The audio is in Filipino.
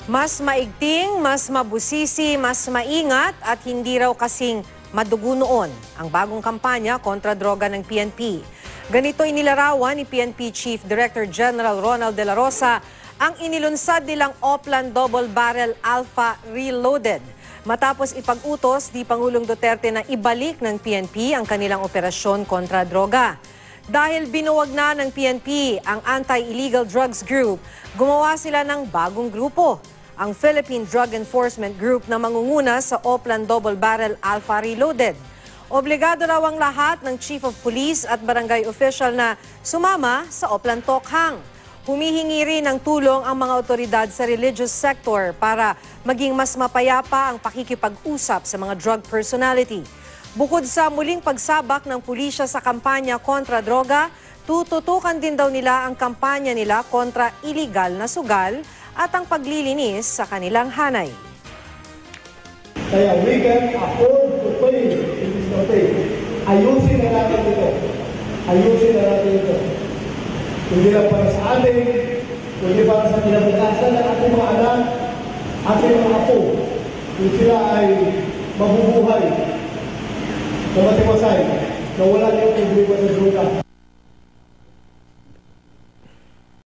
Mas maigting, mas mabusisi, mas maingat at hindi raw kasing madugo noon ang bagong kampanya kontra droga ng PNP. Ganito inilarawan ni PNP Chief Director General Ronald De La Rosa ang inilunsad nilang Oplan Double Barrel Alpha Reloaded. Matapos ipag-utos ni Pangulong Duterte na ibalik ng PNP ang kanilang operasyon kontra droga. Dahil binuwag na ng PNP ang Anti-Illegal Drugs Group, gumawa sila ng bagong grupo, ang Philippine Drug Enforcement Group na mangunguna sa Oplan Double Barrel Alpha Reloaded. Obligado raw ang lahat ng Chief of Police at Barangay Official na sumama sa Oplan Tokhang. Humihingi rin ng tulong ang mga otoridad sa religious sector para maging mas mapayapa ang pakikipag-usap sa mga drug personality. Bukod sa muling pagsabak ng pulisya sa kampanya kontra droga, tututukan din daw nila ang kampanya nila kontra iligal na sugal at ang paglilinis sa kanilang hanay. Kaya we can afford to pay in this country. Ayusin na natin ito. Ayusin na natin ito. Hindi lang para sa atin, kundi para sa kinabukasan ng ating mga anak, ating mga apo. Kung sila ay mabubuhay na matiwasay, na wala niyong problema sa droga.